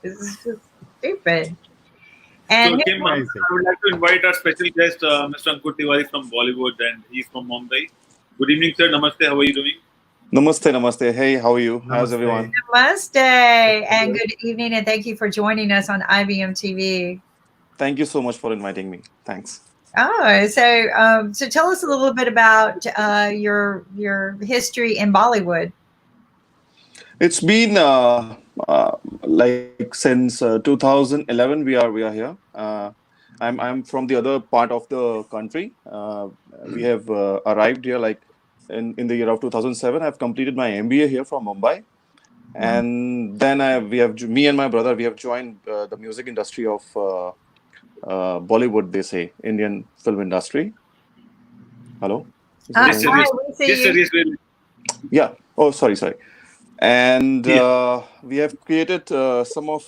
This is just stupid. So, And Kim, Amazing. I would like to invite our special guest, Mr. Ankur Tiwari from Bollywood, and he's from Mumbai. Good evening, sir. Namaste. How are you doing? Namaste, namaste. Hey, how are you? How's everyone? Namaste. Namaste and good evening, and thank you for joining us on IBM TV. Thank you so much for inviting me. Thanks. Oh, so tell us a little bit about your history in Bollywood. It's been like since 2011 we are here. I'm from the other part of the country. We have arrived here like in the year of 2007. I've completed my MBA here from Mumbai, and then me and my brother we have joined the music industry of Bollywood. They say Indian film industry. Hello, is there Yes, sir. any? Hi, Yes, we see yes, sir. you. Yes, well, Yeah. Oh, sorry. And yeah. we have created some of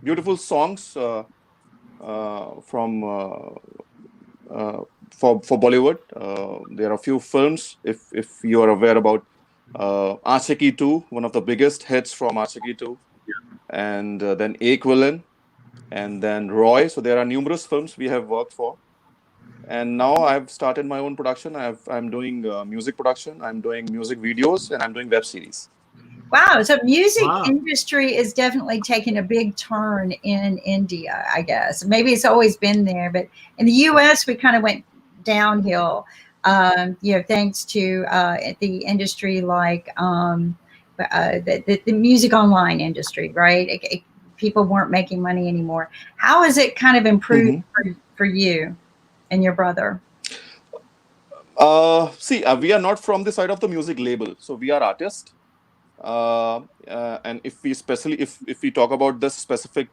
beautiful songs from for Bollywood. There are a few films, if you are aware about Ashiki 2, one of the biggest hits from Ashiki 2, and then Ek Villain, and then Roy. So there are numerous films we have worked for. And now I've started my own production. I'm doing music production. I'm doing music videos, and I'm doing web series. Wow, so music Wow. industry is definitely taking a big turn in India, I guess. Maybe it's always been there, but in the US we kind of went downhill. Thanks to the industry like the music online industry, right? People weren't making money anymore. How has it kind of improved Mm-hmm. for you and your brother? See, we are not from the side of the music label, so we are artists. And if we talk about this specific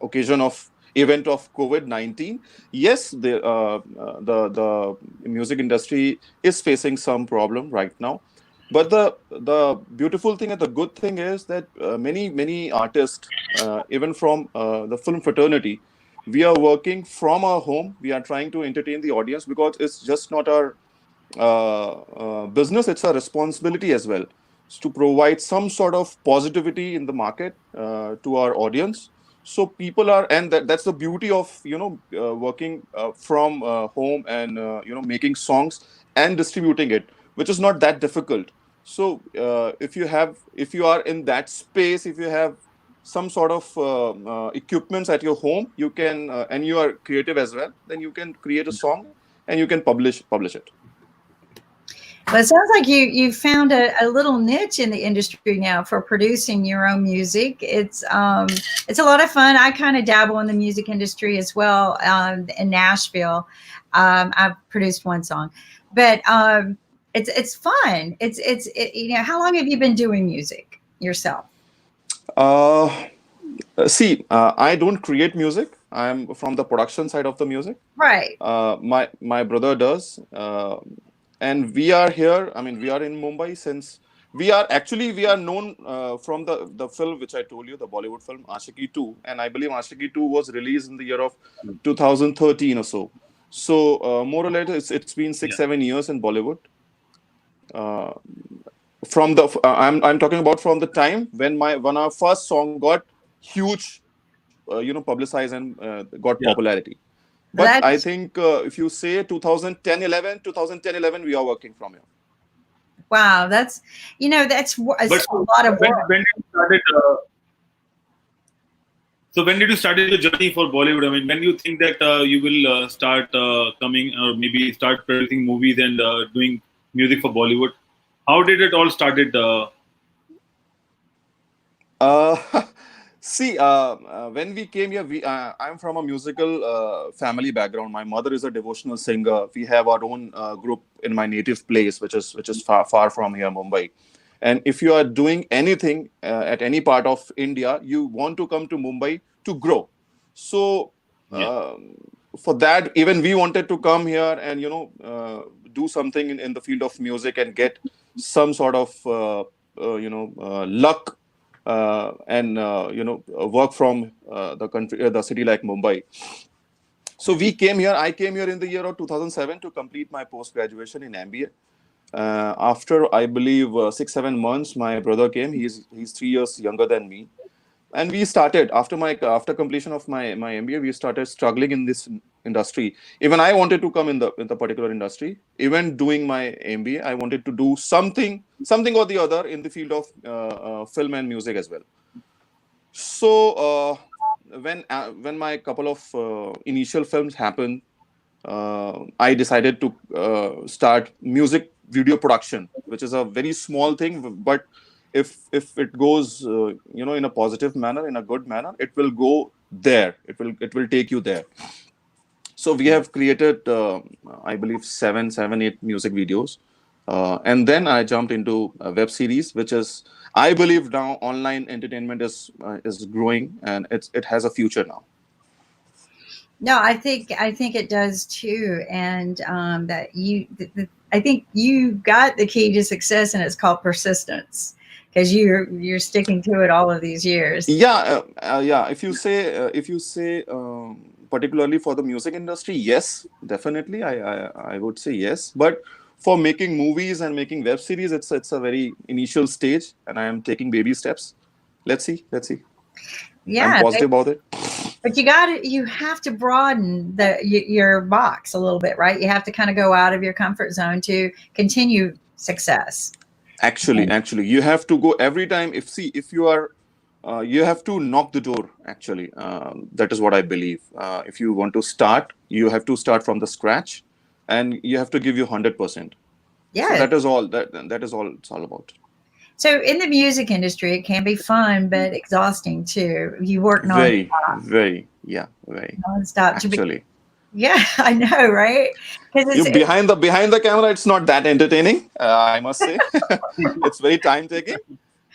occasion of event of COVID-19, yes, the music industry is facing some problem right now. But the beautiful thing and the good thing is that many artists, even from the film fraternity, we are working from our home. We are trying to entertain the audience because it's just not our business, it's a responsibility as well, to provide some sort of positivity in the market to our audience. So people are, and that's the beauty of working from home and making songs and distributing it, which is not that difficult. So if you are in that space, if you have some sort of equipments at your home, you can and you are creative as well, then you can create a song and you can publish it. Well, it sounds like you found a little niche in the industry now for producing your own music. It's a lot of fun. I kind of dabble in the music industry as well in Nashville. I've produced one song, but it's fun. How long have you been doing music yourself? Uh, See, I don't create music. I'm from the production side of the music. Right. My brother does, and we are here. I mean, we are in Mumbai since we are known from the film which I told you, the Bollywood film Ashiki 2, and I believe Ashiki 2 was released in the year of 2013 or so. So more or less, it's been Yeah. 6-7 years in Bollywood. Uh, I'm talking about from the time when our first song got huge, publicized and got Yeah. popularity. But I That's think if you say 2010-11, we are working from here. wow. It's But a so lot of work. when did you started? So when did you started your journey for Bollywood? I mean, when do you think that you will start coming or maybe start producing movies and doing music for Bollywood? How did it all started? Uh, See, when we came here, I'm from a musical family background. My mother is a devotional singer. We have our own group in my native place, which is far from here, Mumbai. And if you are doing anything at any part of India, you want to come to Mumbai to grow. So Yeah. for that, even we wanted to come here and do something in the field of music and get some sort of luck and work from the city like Mumbai. So we came here. I came here in the year of 2007 to complete my post graduation in MBA. After I believe 6 7 months, my brother came. He's 3 years younger than me, and we started after completion of my MBA. We started struggling in this industry. Even I wanted to come in the particular industry. Even doing my MBA, I wanted to do something or the other in the field of film and music as well. So when my couple of initial films happened, I decided to start music video production, which is a very small thing, but if it goes in a positive manner, in a good manner, it will go there. It will take you there. So we have created, I believe, seven, 8 music videos, and then I jumped into a web series, which is, I believe, now online entertainment is growing, and it has a future now. No, I think it does too, and that I think you got the key to success, and it's called persistence, because you're sticking to it all of these years. Yeah. If you say particularly for the music industry, yes, definitely, I would say yes. But for making movies and making web series, it's a very initial stage, and I am taking baby steps. Let's see. I'm Yeah, positive about it. but you have to broaden your box a little bit, right? You have to kind of go out of your comfort zone to continue success. Actually, you have to go every time. If you are, you have to knock the door. Actually, that is what I believe. If you want to start, you have to start from the scratch, and you have to give you 100%. So Yeah. that is all it's all about. So in the music industry, it can be fun but exhausting too. You work Very. nonstop to be. Actually, Yeah, I know, right? Because you behind the camera, it's not that entertaining. I must say, it's very time taking.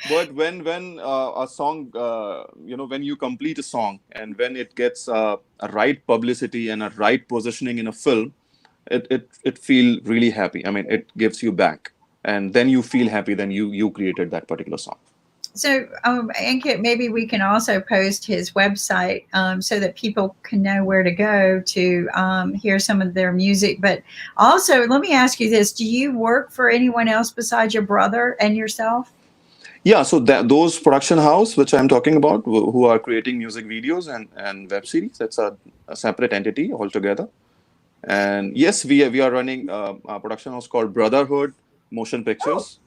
But when a song, when you complete a song, and when it gets a right publicity and a right positioning in a film, it feel really happy. I mean, it gives you back, and then you feel happy. Then you created that particular song. so, Ankit, maybe we can also post his website so that people can know where to go to hear some of their music. But also, let me ask you this: do you work for anyone else besides your brother and yourself? Yeah, so those production house which I'm talking about, who are creating music videos and web series, that's a separate entity altogether. And yes, we are running a production house called Brotherhood Motion Oh, Pictures.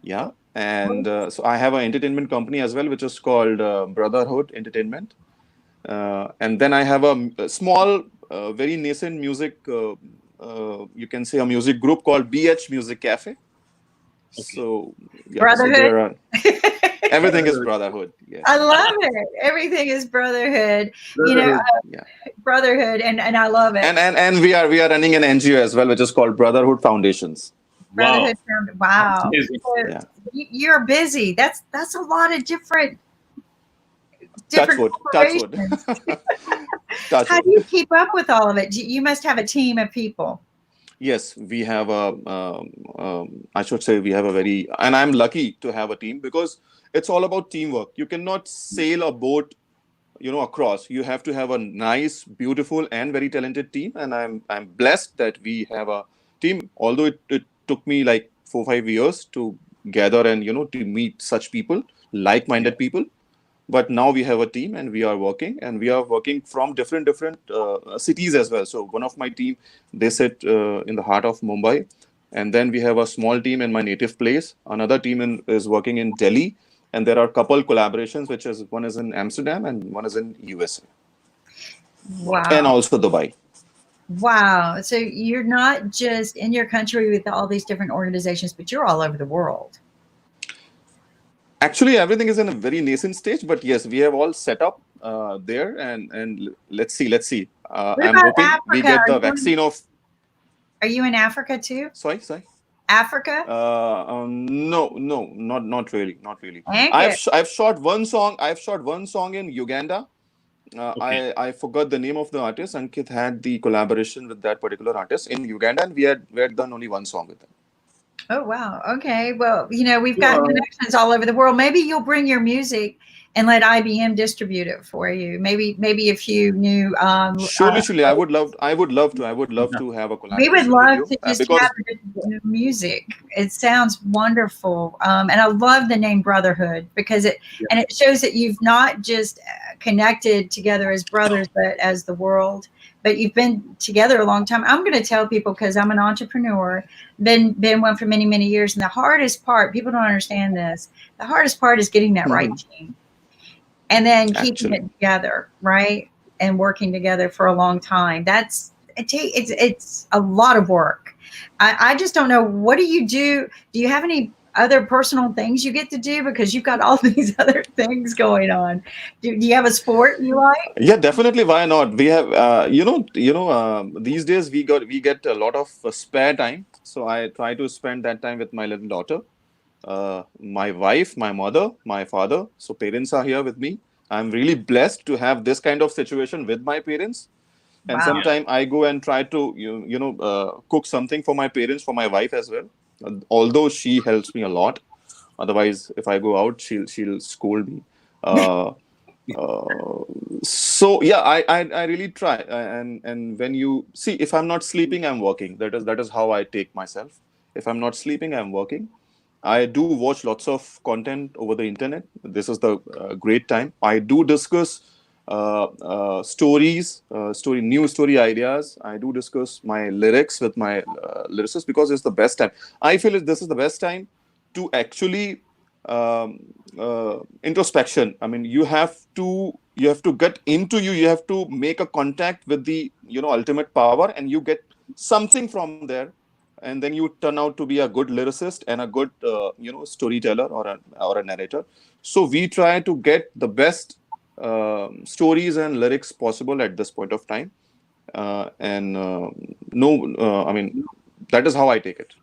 Yeah, and so I have an entertainment company as well, which is called Brotherhood Entertainment. And then I have a small, very nascent music. You can say a music group called BH Music Cafe. Okay. So yeah, so brotherhood. there are everything is brotherhood. I Yes, love it. Everything is brotherhood. You know, Brotherhood. yeah. brotherhood, and I love it. And we are running an NGO as well, which is called Brotherhood Foundations. Brotherhood. Wow. That's Wow. amazing. So Yeah, you're busy. That's a lot of touch different wood, touch wood, corporations. touch How wood. do you keep up with all of it? You must have a team of people. Yes, we have I should say we have a very, and I'm lucky to have a team because it's all about teamwork. You cannot sail a boat, across. You have to have a nice, beautiful, and very talented team. And I'm blessed that we have a team. Although it took me like 4 5 years to gather and to meet such people, Yeah. like-minded people. But now we have a team, and we are working from different cities as well. So one of my team, they sit in the heart of Mumbai, and then we have a small team in my native place. Another team is working in Delhi, and there are couple collaborations, which is one is in Amsterdam and one is in USA and Wow. also Dubai. Wow. So you're not just in your country with all these different organizations, but you're all over the world. Actually, everything is in a very nascent stage, but yes, we have all set up there, and let's see. What I'm about hoping we Africa? get the vaccine of. Are you in Africa too? Sorry. Africa? No, not really, not really. Ankit. I've shot one song. I've shot one song in Uganda. Okay. I forgot the name of the artist. Ankit had the collaboration with that particular artist in Uganda, and we had done only one song with them. Oh, wow. Okay. Well, we've So, got connections all over the world. Maybe you'll bring your music and let IBM distribute it for you. Maybe if you knew, Surely, I would love to have a we would collaboration with love you to just have because the music. It sounds wonderful, and I love the name Brotherhood because it shows that you've not just connected together as brothers, but as the world. But you've been together a long time. I'm going to tell people because I'm an entrepreneur, been one for many years, and the hardest part, people don't understand this. The hardest part is getting that right team, and then keeping actually. it together, right, and working together for a long time. It's a lot of work. I just don't know. What do you do? Do you have any other personal things you get to do because you've got all these other things going on? Do you have a sport you like? Yeah, definitely. Why not? We have, these days we get a lot of spare time. So I try to spend that time with my little daughter, my wife, my mother, my father. So parents are here with me. I'm really blessed to have this kind of situation with my parents. And Wow. sometime I go and try to cook something for my parents, for my wife as well. Although she helps me a lot. Otherwise, if I go out, she'll scold me. Uh, so yeah, I really try. And when you see, if I'm not sleeping, I'm working. That is how I take myself. If I'm not sleeping, I'm working. I do watch lots of content over the internet. This is the great time. I do discuss stories, new story ideas. I do discuss my lyrics with my lyricists because it's the best time. I feel this is the best time to actually introspection. I mean, you have to get into you. You have to make a contact with the ultimate power, and you get something from there, and then you turn out to be a good lyricist and a good storyteller or a narrator. So we try to get the best stories and lyrics possible at this point of time, and no, I mean, that is how I take it.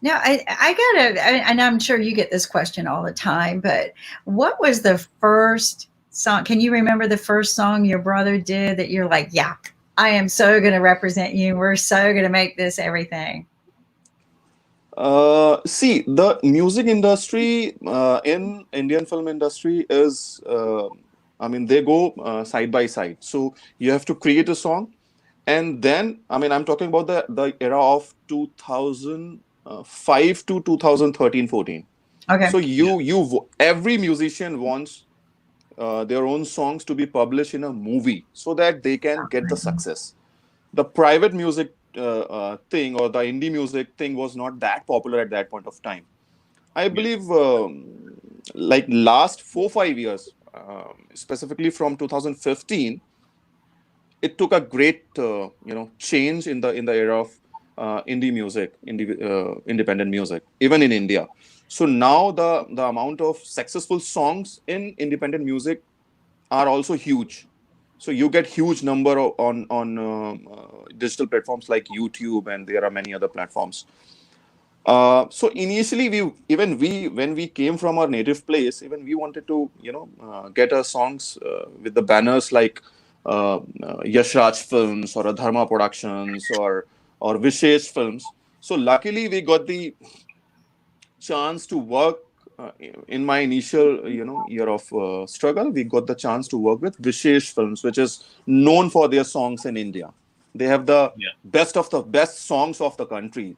Now, and I'm sure you get this question all the time, but what was the first song? Can you remember the first song your brother did that you're like, yeah, I am so going to represent you. We're so going to make this everything. See, the music industry in Indian film industry is, I mean, they go side by side. So you have to create a song, and then, I mean, I'm talking about the era of 2005 to 2013, 14. Okay. So every musician wants their own songs to be published in a movie so that they can get the success. The private music thing or the indie music thing was not that popular at that point of time. I believe, like last 4 5 years, specifically from 2015, it took a great change in the era of independent music, even in India. So now the amount of successful songs in independent music are also huge. So you get huge number on digital platforms like YouTube, and there are many other platforms. So initially, when we came from our native place, even we wanted to get our songs with the banners like Yash Raj Films or Dharma Productions or Vishesh Films. So luckily, we got the chance to work in my initial year of struggle. We got the chance to work with Vishesh Films, which is known for their songs in India. They have the best of the best songs of the country.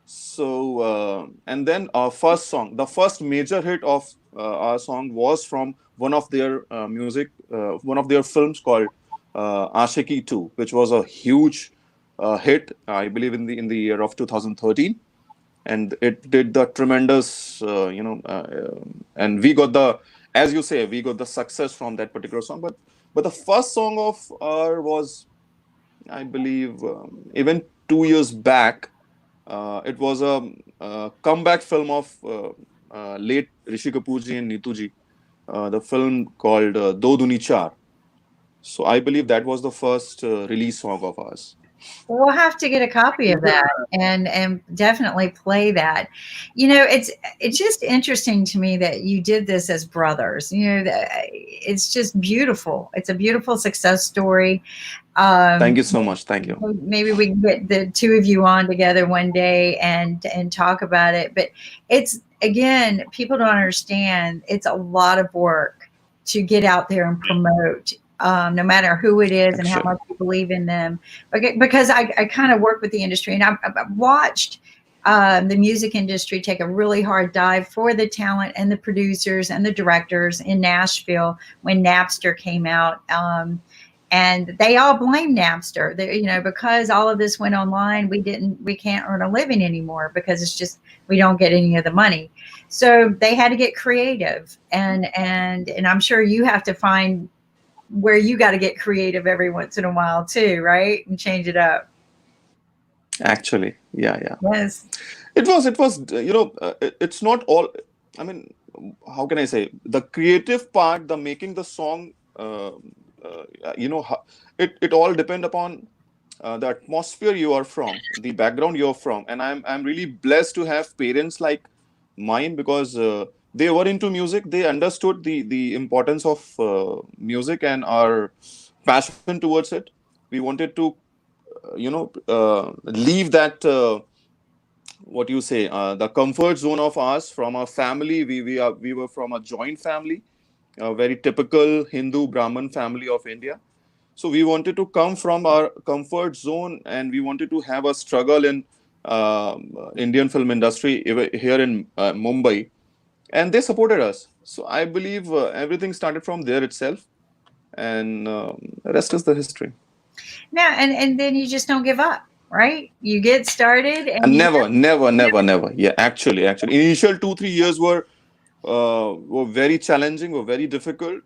So and then our first song, the first major hit of our song was from one of their one of their films called Ashiki 2, which was a huge hit, I believe, in the year of 2013. And it did the tremendous, and we got the, as you say, we got the success from that particular song. But the first song of our was, I believe, even 2 years back. It was a comeback film of late Rishi Kapoor and Neetu ji, the film called Do Duni Char. So I believe that was the first release song of ours. We'll have to get a copy of that and definitely play that. It's just interesting to me that you did this as brothers. It's just beautiful. It's a beautiful success story. Thank you so much. Thank you. Maybe we can get the two of you on together one day and talk about it. But it's, again, people don't understand. It's a lot of work to get out there and promote, no matter who it is and how Sure. much you believe in them. Because I kind of work with the industry, and I've watched the music industry take a really hard dive for the talent and the producers and the directors in Nashville when Napster came out. And they all blame Napster. Because all of this went online, we can't earn a living anymore because it's just, we don't get any of the money. So they had to get creative, and I'm sure you have to find where you got to get creative every once in a while too, right? And change it up. Actually, yeah. Yes. It was, it's not all, I mean, how can I say, the creative part, the making the song, it all depend upon the atmosphere you are from, the background you're from. And I'm really blessed to have parents like mine, because they were into music. They understood the importance of music and our passion towards it. We wanted to leave that what you say, the comfort zone of us from our family. We were from a joint family, a very typical Hindu Brahmin family of India. So we wanted to come from our comfort zone, and we wanted to have a struggle in Indian film industry here in Mumbai, and they supported us. So I believe everything started from there itself, and the rest is the history. Now, and then you just don't give up, right? You get started, and And never. Yeah, actually, initial 2-3 years were very challenging, were very difficult.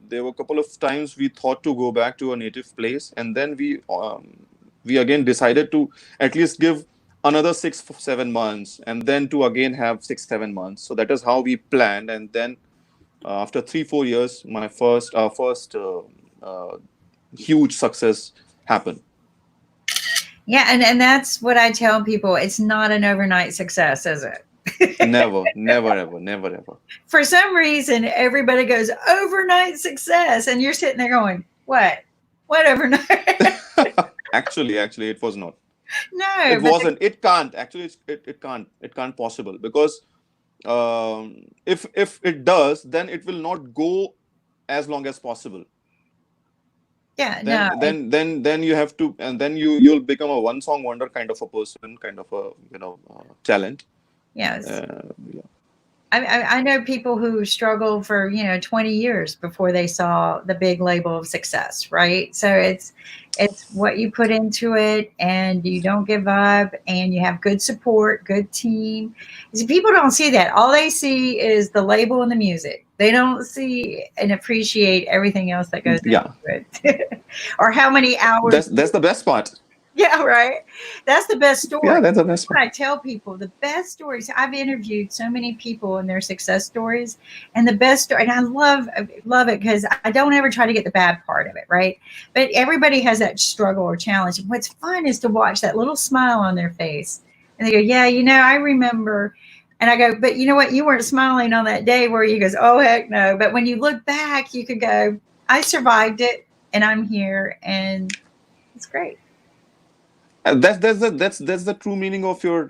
There were a couple of times we thought to go back to a native place, and then we again decided to at least give another 6-7 months, and then to again have 6-7 months. So that is how we planned. And then after 3-4 years, our first huge success happened. yeah, and that's what I tell people. It's not an overnight success, is it? Never ever. For some reason, everybody goes overnight success, and you're sitting there going, "What overnight?" Actually, it was not. No, It wasn't. It can't. Actually, it can't. It can't possible, because if it does, then it will not go as long as possible. yeah, Then you have to, and then you'll become a one song wonder kind of a person, kind of a talent. yes. Yeah. I know people who struggle for 20 years before they saw the big label of success, right? So it's what you put into it, and you don't give up, and you have good support, good team. See, people don't see that. All they see is the label and the music. They don't see and appreciate everything else that goes into it, or how many hours. That's the best part. Yeah, right. That's the best story. Yeah, that's the best What part. I tell people, the best stories. I've interviewed so many people and their success stories, and the best story. And I love it, because I don't ever try to get the bad part of it, right? But everybody has that struggle or challenge. And what's fun is to watch that little smile on their face, and they go, "Yeah, I remember." And I go, "But you know what? You weren't smiling on that day where you goes, oh heck no." But when you look back, you could go, "I survived it, and I'm here, and it's great." And that's the true meaning of your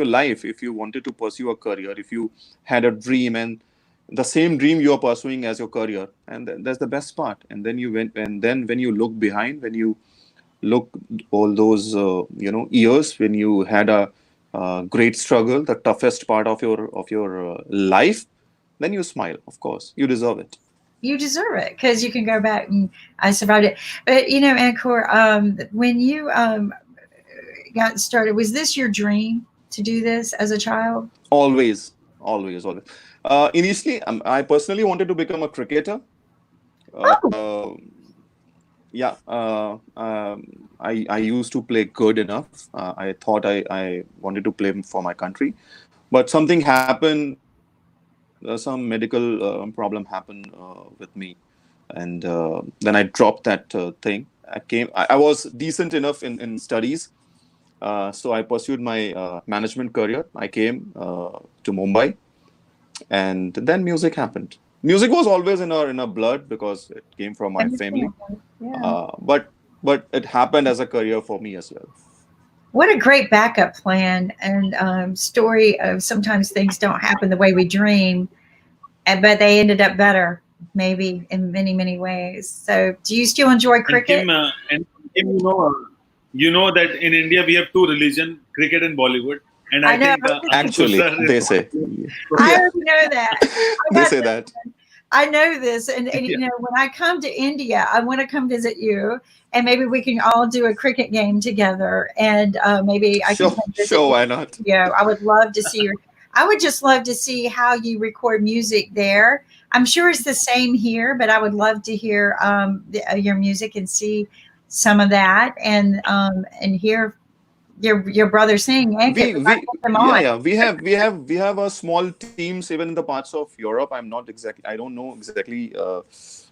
life. If you wanted to pursue a career, if you had a dream, and the same dream you are pursuing as your career, and that's the best part. And then when you look behind, when you look all those years when you had a great struggle, the toughest part of your life, then you smile. Of course, you deserve it. You deserve it, because you can go back and I survived it. But Ankur, when you got started, was this your dream to do this as a child? Always. Initially, I personally wanted to become a cricketer. Uh, yeah, I used to play good enough. I thought I wanted to play for my country, but something happened. Some medical problem happened with me, and then I dropped that thing. I was decent enough in studies, so I pursued my management career. I came to Mumbai, and then music happened. Music was always in our blood, because it came from my family. Yeah. But it happened as a career for me as well. What a great backup plan, and story of sometimes things don't happen the way we dream, but they ended up better maybe in many, many ways. So do you still enjoy cricket? And Kim, you know that in India we have two religions, cricket and Bollywood. And I I know. think Ankur Actually, sir they is say. I Yeah, already know that. they say that. I know this, and yeah. you know, when I come to India, I want to come visit you, and maybe we can all do a cricket game together, and maybe I can Sure, come visit sure, you. why not? Yeah, I would love to see your. I would just love to see how you record music there. I'm sure it's the same here, but I would love to hear your music and see some of that, and hear your brother sing Ankur. We Them yeah, on. yeah, we have a small teams even in the parts of Europe. I don't know exactly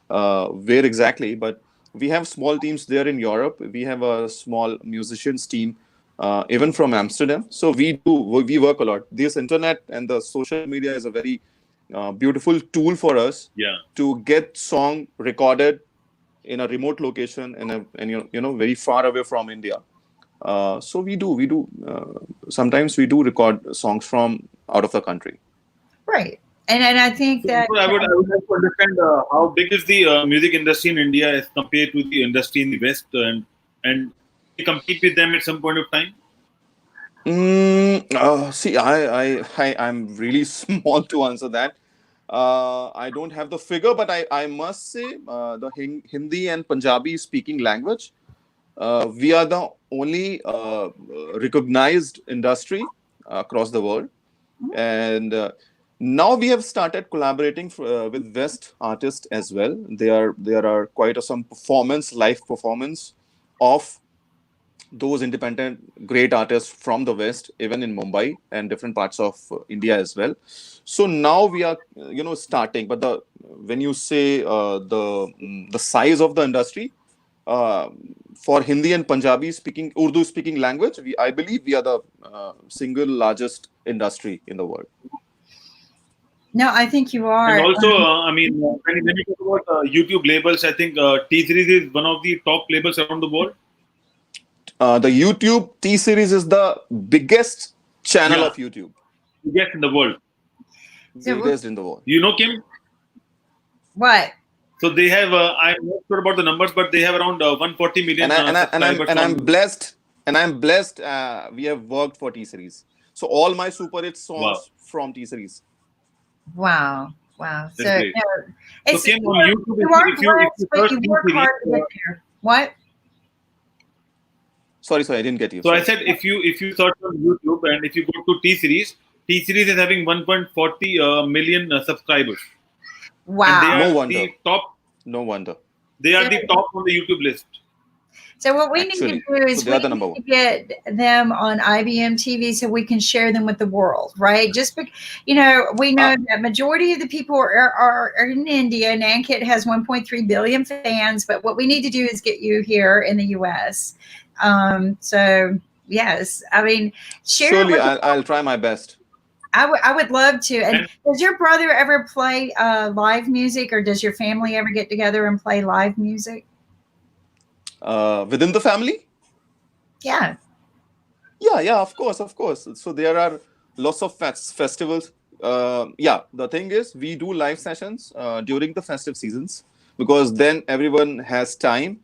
where exactly, but we have small teams there in Europe. We have a small musicians team even from Amsterdam. So we work a lot. This internet and the social media is a very beautiful tool for us Yeah. to get song recorded in a remote location and very far away from India. So we do. Sometimes we do record songs from out of the country. Right. And I think So that I would like to understand how big is the music industry in India as compared to the industry in the West, and we compete with them at some point of time. See, I'm really small to answer that. I don't have the figure, but I must say the Hindi and Punjabi speaking language, we are the only recognized industry across the world. And now we have started collaborating with West artists as well. There are quite some live performance of those independent great artists from the West, even in Mumbai and different parts of India as well. So now we are, starting. But the when you say the size of the industry uh, for Hindi and Punjabi speaking, Urdu speaking language, I believe we are the single largest industry in the world. no, I think you And are. also, I mean, when you talk about YouTube labels, I think T Series is one of the top labels around the world. The YouTube T series is the biggest channel Yeah, of YouTube, yes, in the world. So biggest in the world. You know, Kim. what? So they have. I'm not sure about the numbers, but they have around 140 million subscribers on. I'm blessed. We have worked for T series, so all my super hit Wow, songs from T series. Wow. Wow. that's So great. no, So it's Kim, on YouTube, you are if blessed, you but search you T work Series, hard to get there. What? Sorry, I didn't get you. so I Sorry. said if you search on YouTube and if you go to T Series is having 1.40 million subscribers, and they Wow. No are wonder. the top. No wonder. They are So, the top on the YouTube list. so what we need to Actually, do so is they we are the number need one. to get them on IBM TV so we can share them with the world, right? Just because, you know, we know Uh, that majority of the people are in India. Nankit has 1.3 billion fans, but what we need to do is get you here in the US. So yes, I mean, share it Surely, with the I'll try my best. I would love to. And And does your brother ever play live music, or does your family ever get together and play live music? Within the family, Yeah. yeah, of course, of course. So there are lots of festivals. Yeah, the thing is, we do live sessions during the festive seasons because then everyone has time.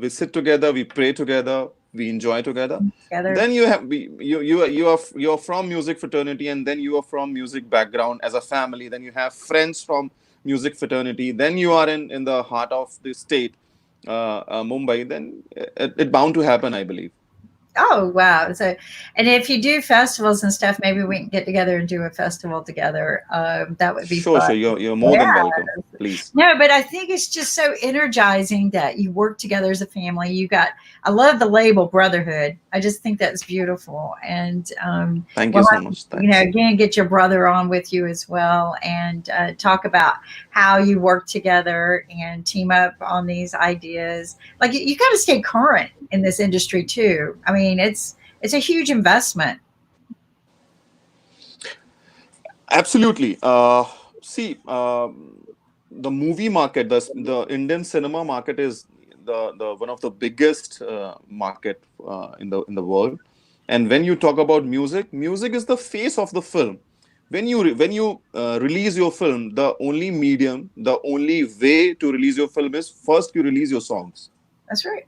We sit together, we pray together, we enjoy together. Together. Then you're from music fraternity, and then you are from music background as a family. Then you have friends from music fraternity. Then you are in the heart of the state, Mumbai. Then it bound to happen, I believe. Oh wow! So, and if you do festivals and stuff, maybe we can get together and do a festival together. That would be Sure, fun. sure. You're more Yeah. than welcome. Please. No, but I think it's just so energizing that you work together as a family. I love the label brotherhood. I just think that's beautiful. And Thank you we'll so have, much. you know, Thanks. again, get your brother on with you as well and talk about how you work together and team up on these ideas. Like you got to stay current in this industry too. I mean, it's a huge investment. Absolutely. See, the movie market, the Indian cinema market is the one of the biggest market in the world. And when you talk about music, music is the face of the film. when you release your film, the only medium, the only way to release your film is first you release your songs. That's right.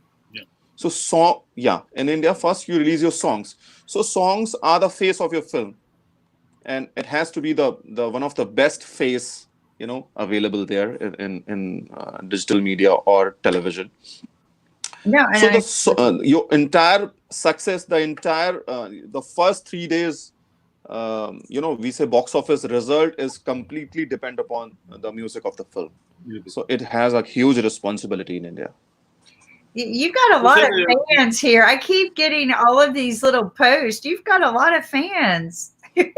So yeah, in India, first you release your songs. So songs are the face of your film, and it has to be the one of the best face, available there in digital media or television. No, So and your entire success, the first 3 days, we say box office result is completely depend upon the music of the film. So it has a huge responsibility in India. you've got a lot of fans here. I keep getting all of these little posts. You've got a lot of fans to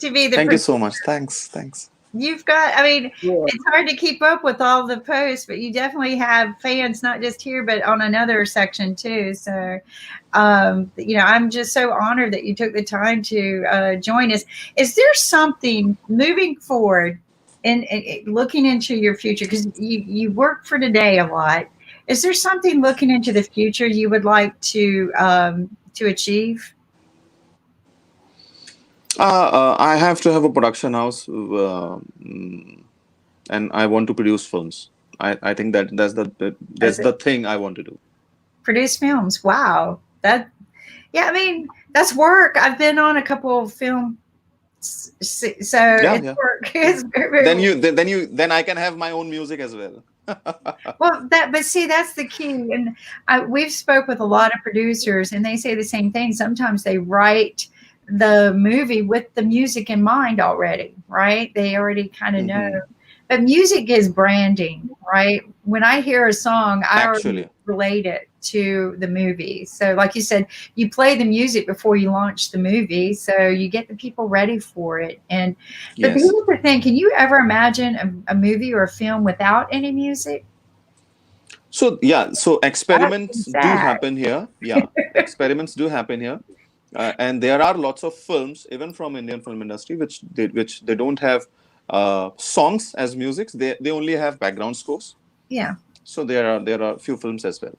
be the. Thank you so much. Thanks. You've got, I mean, it's hard to keep up with all the posts, but you definitely have fans, not just here, but on another section too. So, I'm just so honored that you took the time to join us. Is there something moving forward and looking into your future? Because you work for today a lot. Is there something looking into the future you would like to achieve? I have to have a production house, and I want to produce films. I think that's the thing I want to do. Produce films. Wow. I mean, that's work. I've been on a couple of films, so it's work. It's very then I can have my own music as well. Well, but see, that's the key. And we've spoke with a lot of producers, and they say the same thing. Sometimes they write the movie with the music in mind already, right? They already kind of know. But music is branding, right? When I hear a song, I already relate it to the movie. So like you said, you play the music before you launch the movie, so you get the people ready for it. And the beautiful thing, can you ever imagine a movie or a film without any music? So experiments do happen here. Yeah, experiments do happen here. And there are lots of films, even from Indian film industry, which they don't have songs as music. They only have background scores. Yeah. So there are a few films as well.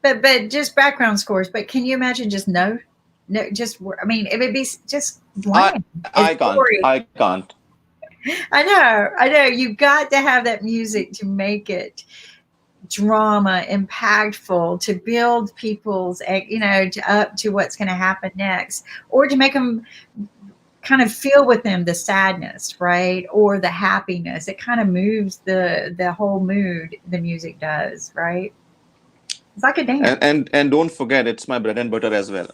But just background scores. But can you imagine just no, just, I mean, it would be just blank. I can't. I know. You've got to have that music to make it drama, impactful, to build people's, up to what's going to happen next, or to make them kind of feel with them the sadness, right? Or the happiness. It kind of moves the whole mood, the music does, right? It's like a dance. And don't forget, it's my bread and butter as well.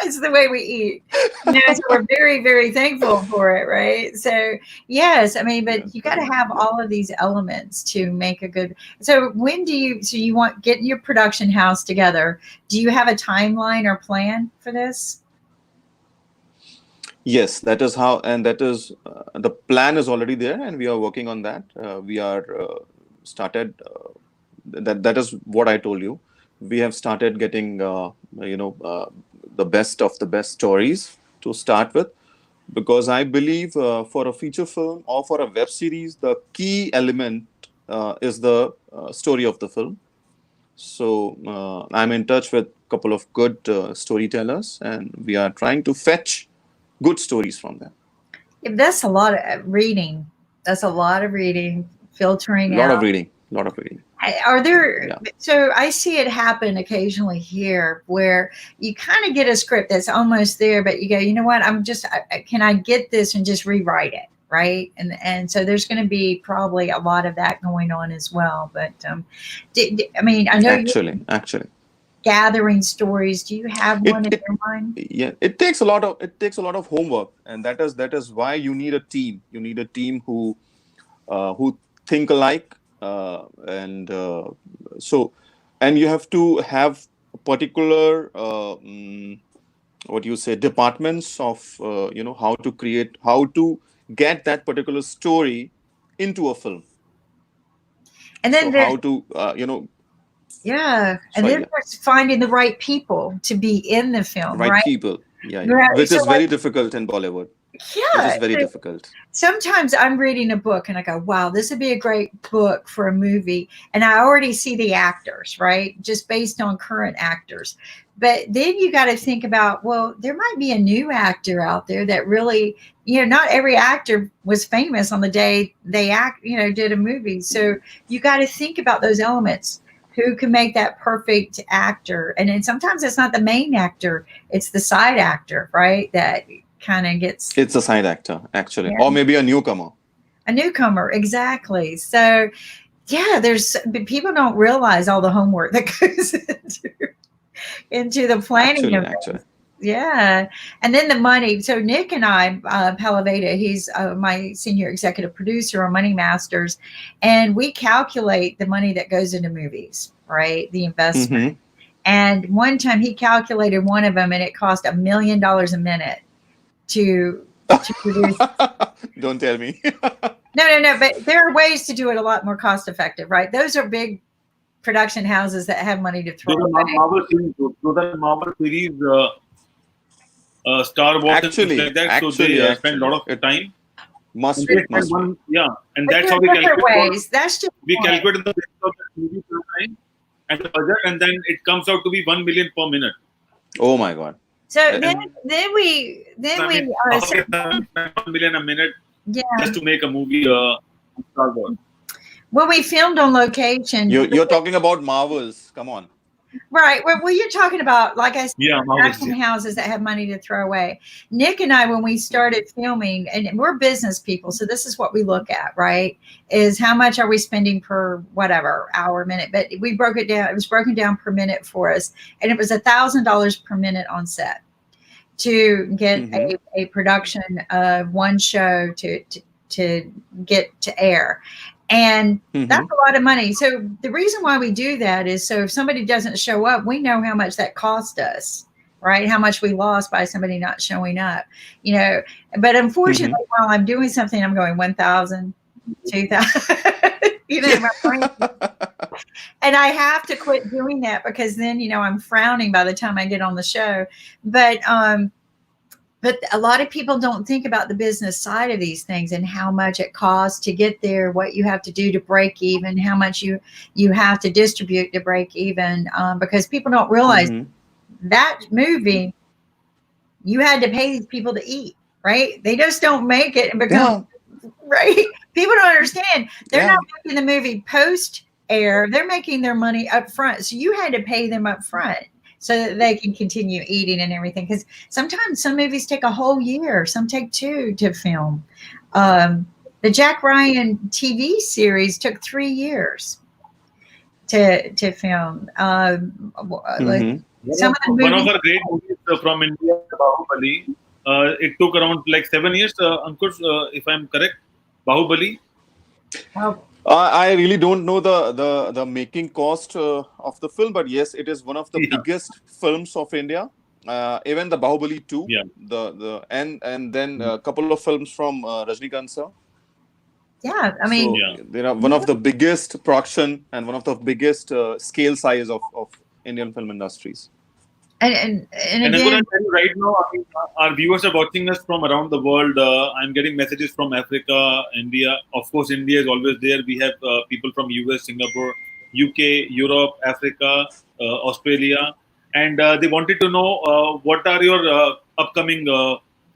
It's the way we eat. So we're very, very thankful for it, right? So yes, I mean, but you got to have all of these elements to make a good. So you want get your production house together? Do you have a timeline or plan for this? Yes, that is how, and that is the plan is already there, and we are working on that. We are started. That is what I told you. We have started getting the best of the best stories to start with, because I believe for a feature film or for a web series, the key element is the story of the film. So I'm in touch with a couple of good storytellers, and we are trying to fetch good stories from them. That's a lot of reading. Filtering out. A lot of reading. Are there, so I see it happen occasionally here where you kind of get a script that's almost there, but you go, you know what, can I get this and just rewrite it, right? And so there's going to be probably a lot of that going on as well. But I mean, I know actually gathering stories. Do you have one in your mind? Yeah, it takes a lot of homework, and that is why you need a team. You need a team who think alike. And you have to have particular departments of how to get that particular story into a film, and then how to there's finding the right people to be in the film, right? People, which is very difficult in Bollywood. Yeah, it is very difficult. Sometimes I'm reading a book and I go, wow, this would be a great book for a movie. And I already see the actors, right? Just based on current actors. But then you got to think about, well, there might be a new actor out there that really, not every actor was famous on the day they did a movie. So you got to think about those elements. Who can make that perfect actor? And then sometimes it's not the main actor, it's the side actor, right? That kind of gets. It's a side actor, actually, Yeah. or maybe a newcomer. A newcomer, exactly. So, yeah, people don't realize all the homework that goes into the planning of Actually. Yeah. And then the money. So Nick and I, Palaveda, he's my senior executive producer on Money Masters, and we calculate the money that goes into movies, right? The investment. And one time he calculated one of them, and it cost $1 million a minute to produce. Don't tell me. No. But there are ways to do it a lot more cost effective, right? Those are big production houses that have money to throw away. Those are Marvel series, Star Wars, Actually, and things like that. So they spend a lot of time. Must be. And that's how we calculate. Ways. That's just we calculate the budget of the movie per time and the budget, and then it comes out to be 1 million per minute. Oh my God! So then we 1 million a minute, just to make a movie. Star Wars. When we filmed on location, you're talking about Marvels. Come on. Right. Well, you're talking about, like I said, Marvels, houses that have money to throw away. Nick and I, when we started filming, and we're business people, so this is what we look at, right? Is how much are we spending per whatever hour, minute? But we broke it down. It was broken down per minute for us, and it was $1,000 per minute on set to get a production of one show to get to air. And that's a lot of money. So the reason why we do that is so if somebody doesn't show up, we know how much that cost us, right? How much we lost by somebody not showing up, But unfortunately, while I'm doing something, I'm going 1,000, 2,000, and I have to quit doing that because then, I'm frowning by the time I get on the show. But a lot of people don't think about the business side of these things and how much it costs to get there, what you have to do to break even, how much you have to distribute to break even, because people don't realize that movie, you had to pay these people to eat, right? They just don't make it and become, right? People don't understand. They're not making the movie post-air. They're making their money up front. So you had to pay them up front so that they can continue eating and everything. Because sometimes some movies take a whole year. Some take 2 to film. The Jack Ryan TV series took 3 years to film. Some of the movies, one of our great movies from India, Bahubali, it took around 7 years, Ankur, if I'm correct. Bahubali. I really don't know the making cost of the film, but yes, it is one of the biggest films of India. Even the Bahubali 2, and then a couple of films from Rajnikant sir. Yeah, I mean, they are one of the biggest production and one of the biggest scale size of Indian film industries. And I'm going to tell you right now, our viewers are watching us from around the world. I'm getting messages from Africa, India. Of course, India is always there. We have people from US, Singapore, UK, Europe, Africa, Australia. And they wanted to know what are your upcoming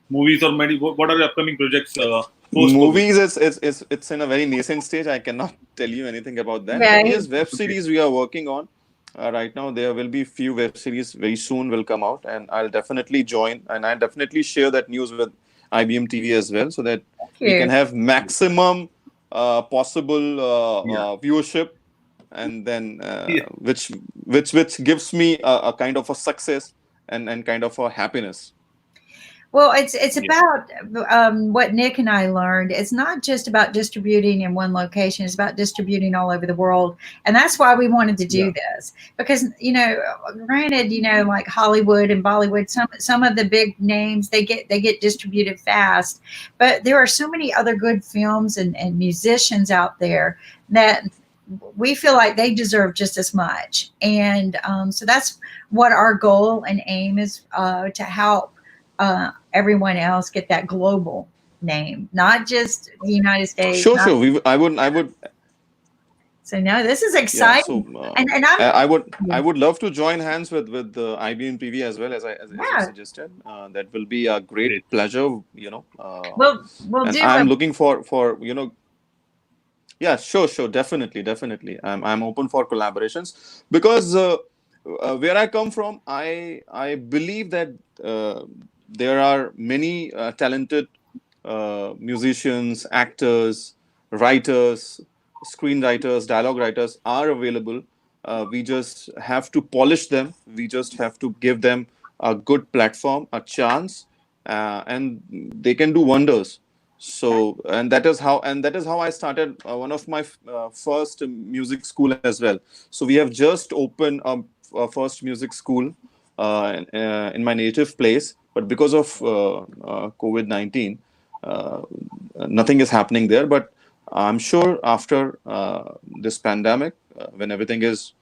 movies or what are your upcoming projects? Movies, it's in a very nascent stage. I cannot tell you anything about that. Yeah, but yes, web series we are working on. Right now, there will be few web series very soon will come out, and I'll definitely join, and I'll definitely share that news with IBM TV as well, so that we can have maximum possible viewership, and then which gives me a kind of a success and kind of a happiness. Well, it's about what Nick and I learned. It's not just about distributing in one location. It's about distributing all over the world. And that's why we wanted to do this. Because, granted, like Hollywood and Bollywood, some of the big names, they get distributed fast. But there are so many other good films and musicians out there that we feel like they deserve just as much. And so that's what our goal and aim is, to help everyone else get that global name, not just the United States. Sure. I would. So no, this is Yeah, so exciting. And I'm I would love to join hands with IBNPV as well, as you yeah, suggested. That will be a great Great. pleasure, we'll and do a I'm looking for yeah, sure, definitely. I'm open for collaborations because where I come from, I believe that there are many talented musicians, actors, writers, screenwriters, dialogue writers are available. We just have to polish them. We just have to give them a good platform, a chance, and they can do wonders. So, and that is how I started one of my first music school as well. So we have just opened a first music school in my native place, but because of COVID-19, uh, nothing is happening there. But I'm sure after this pandemic, when everything is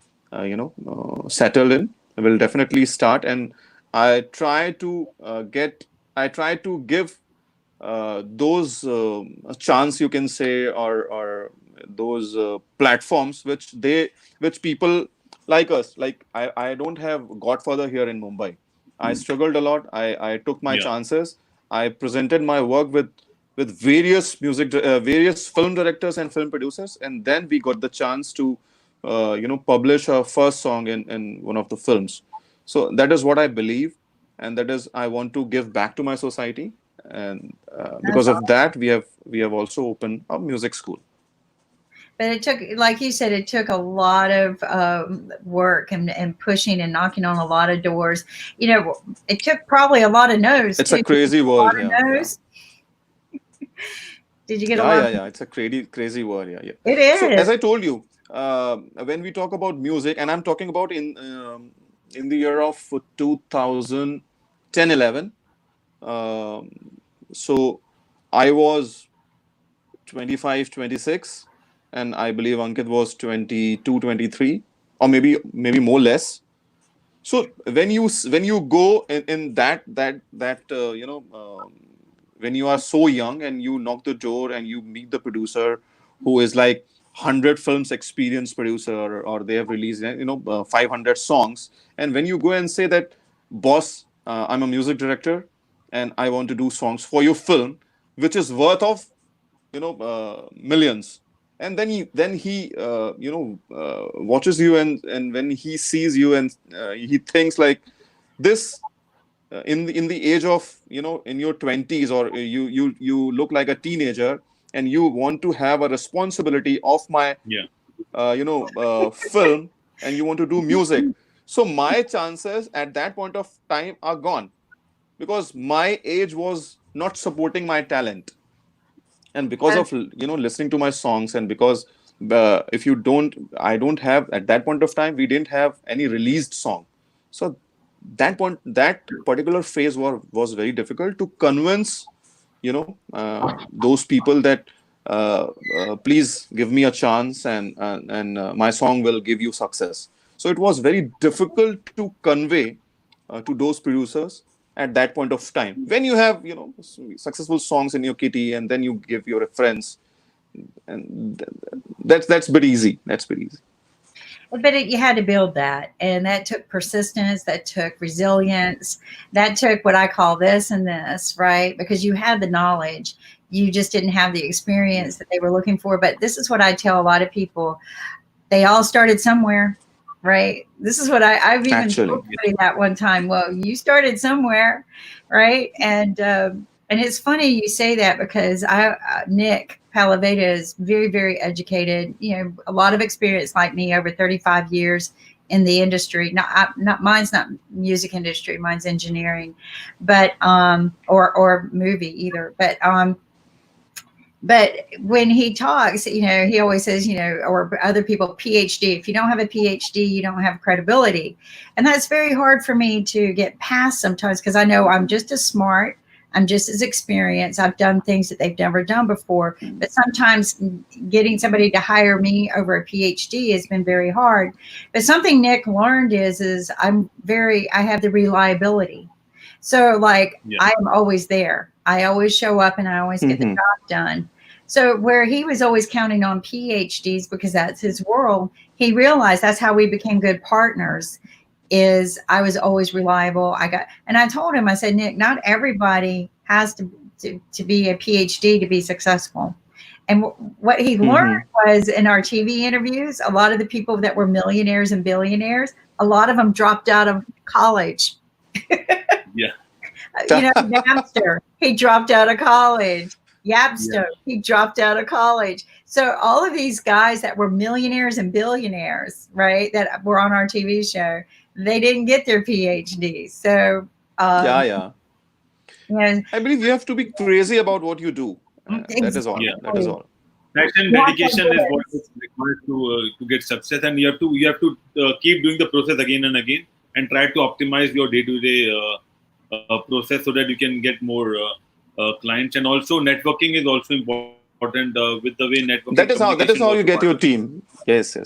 settled in, we'll definitely start. And I try to I try to give those chance, you can say, or those platforms which people like us, like I don't have Godfather here in Mumbai. I struggled a lot. I took my Yeah. chances. I presented my work with various various film directors and film producers, and then we got the chance to publish our first song in one of the films. So that is what I believe, and that is I want to give back to my society. And that's because all. of that, we have also opened a music school. But it took, like you said, it took a lot of work and pushing and knocking on a lot of doors. You know, it took probably a lot of no's It's a too. Did you crazy get a lot world of here. Yeah. no's? Did you get a Yeah, lot yeah, of? yeah. It's a crazy world. Yeah, yeah. It So as is. I told you, when we talk about music, and I'm talking about in the year of 2010, 11. Um, so I was 25, 26, and I believe Ankit was 22, 23, or maybe more less. So when you go in when you are so young and you knock the door and you meet the producer who is like 100 films experience producer, or they have released 500 songs, and when you go and say that, boss, I'm a music director and I want to do songs for your film, which is worth of millions, and then he watches you, and when he sees you, and he thinks like this, in the age of, in your 20s, or you look like a teenager, and you want to have a responsibility of my Yeah. film, and you want to do music. So my chances at that point of time are gone, because my age was not supporting my talent. And because That's of listening to my songs, and because if you don't I don't have, at that point of time, we didn't have any released song. So that particular phase was very difficult to convince those people that please give me a chance, and my song will give you success. So it was very difficult to convey to those producers at that point of time, when you have successful songs in your kitty, and then you give your reference, and that's bit easy. That's bit easy. but you had to build that, and that took persistence, that took resilience, that took what I call this and this, right? Because you had the knowledge, you just didn't have the experience that they were looking for. But this is what I tell a lot of people: they all started somewhere, right? This is what I've even told Actually, somebody that one time. Well, you started somewhere, right? And it's funny you say that, because Nick Palaveda is very, very educated. You know, a lot of experience like me, over 35 years in the industry. Not mine's not music industry, mine's engineering, but or movie either. But when he talks, he always says, or other people, PhD. If you don't have a PhD, you don't have credibility. And that's very hard for me to get past sometimes, because I know I'm just as smart. I'm just as experienced. I've done things that they've never done before. But sometimes getting somebody to hire me over a PhD has been very hard. But something Nick learned is I have the reliability. So like Yeah. I am always there. I always show up and I always get the hmm job done. So where he was always counting on PhDs because that's his world, he realized that's how we became good partners. Is I was always reliable. And I told him, I said, Nick, not everybody has to be a PhD to be successful. And what he learned was in our TV interviews, a lot of the people that were millionaires and billionaires, a lot of them dropped out of college. Yeah. Napster, he dropped out of college. Yapster, he dropped out of college. So all of these guys that were millionaires and billionaires, right, that were on our TV show, they didn't get their PhD. So I believe you have to be crazy about what you do. That is all. Yeah. That is all. Passion, dedication is what is required to get success, and you have to keep doing the process again and again, and try to optimize your day-to-day process so that you can get more clients. And also, networking is also important with the way networking. That is how you get your team. Yes.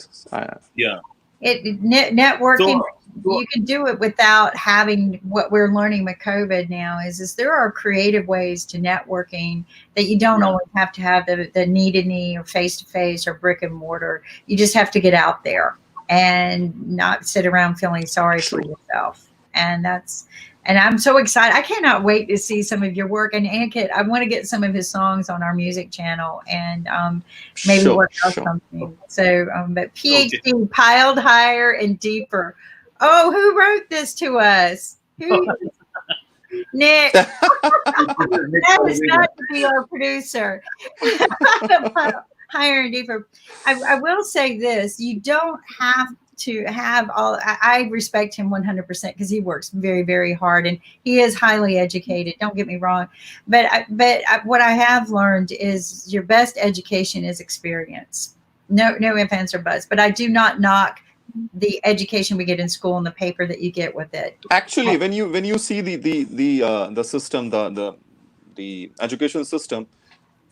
Yeah. Networking. You can do it without having what we're learning with COVID now is there are creative ways to networking that you don't always have to have the knee-to-knee or face-to-face or brick and mortar. You just have to get out there and not sit around feeling sorry for yourself. And I'm so excited. I cannot wait to see some of your work. And Ankit, I want to get some of his songs on our music channel and maybe work out something. So, but PhD piled higher and deeper. Oh, who wrote this to us? Nick. That was not to be our producer. Higher and deeper. I will say this. You don't have to have all. I respect him 100% because he works very, very hard and he is highly educated. Don't get me wrong. But what I have learned is your best education is experience. No ifs, ands, or buts. But I do not knock the education we get in school and the paper that you get with it. Actually, when you see the system, the education system,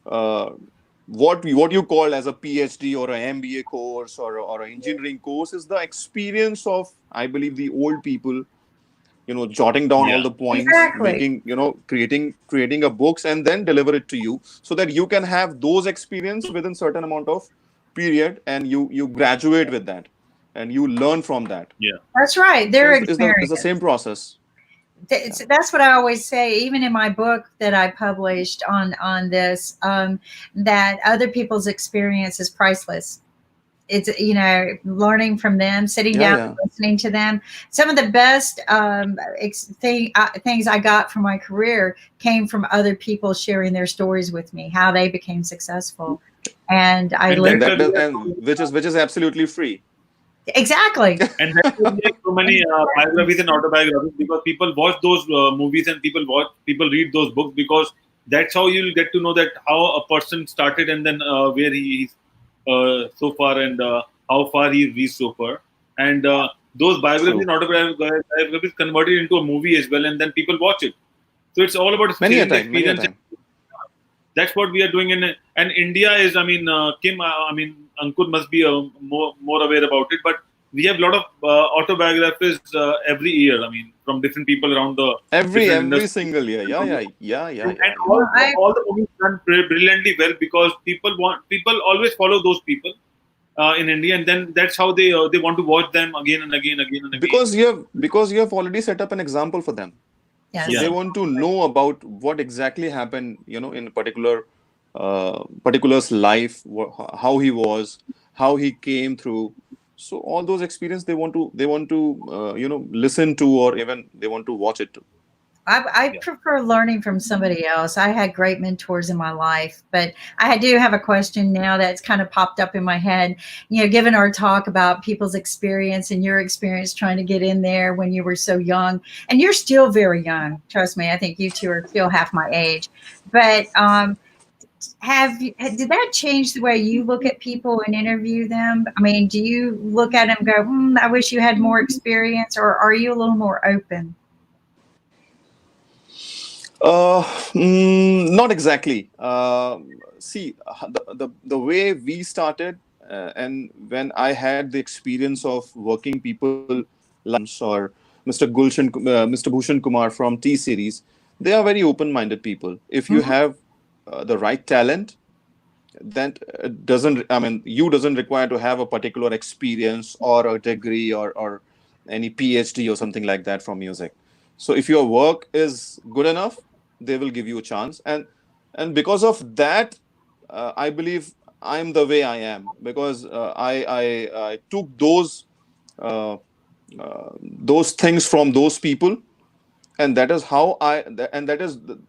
what you call as a PhD or an MBA course or an engineering course is the experience of, I believe, the old people, jotting down all the points, making, creating a books and then deliver it to you so that you can have those experience within certain amount of period and you graduate with that. And you learn from that. Yeah, that's right. It's the same process. That's what I always say. Even in my book that I published on this, that other people's experience is priceless. It's learning from them, sitting down, and listening to them. Some of the best things I got from my career came from other people sharing their stories with me, how they became successful, and which is absolutely free. Exactly. And that's why we make so many biographies and autobiographies because people watch those movies and people read those books because that's how you'll get to know that how a person started and then where he is so far and how far he's reached so far. And those biographies and autobiographies converted into a movie as well, and then people watch it. So it's all about experience. That's what we are doing and India is. Ankur must be more aware about it, but we have a lot of autobiographies every year. From different people around the every single year. Yeah. And all the movies done brilliantly well because people always follow those people in India, and then that's how they want to watch them again and again. Because you have already set up an example for them. Yes. So they want to know about what exactly happened, in a particular's life, how he was, how he came through. So all those experiences they want to listen to, or even they want to watch it too. I prefer learning from somebody else. I had great mentors in my life, but I do have a question now that's kind of popped up in my head. Given our talk about people's experience and your experience trying to get in there when you were so young, and you're still very young. Trust me, I think you two are still half my age. But did that change the way you look at people and interview them? Do you look at them and go, I wish you had more experience, or are you a little more open? Not exactly. See, the way we started, and when I had the experience of working people like or Mr. Bhushan Kumar from T Series, they are very open-minded people. If you have the right talent, that doesn't, I mean, you doesn't require to have a particular experience or a degree or any PhD or something like that from music. So if your work is good enough, they will give you a chance. And because of that, I believe I'm the way I am, because I took uh, those things from those people, and that is how and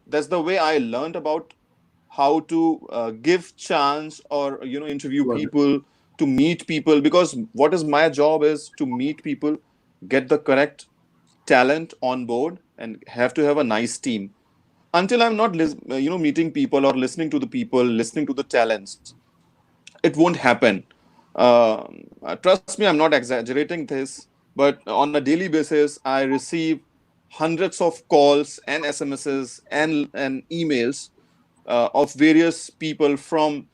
that's the way I learned about how to give chance, or interview Got it. people, to meet people, because what is my job is to meet people, get the correct talent on board, and have to have a nice team. Until I'm not meeting people or listening to the people, listening to the talents, it won't happen. Trust me, I'm not exaggerating this, but on a daily basis, I receive hundreds of calls and SMSs and emails of various people from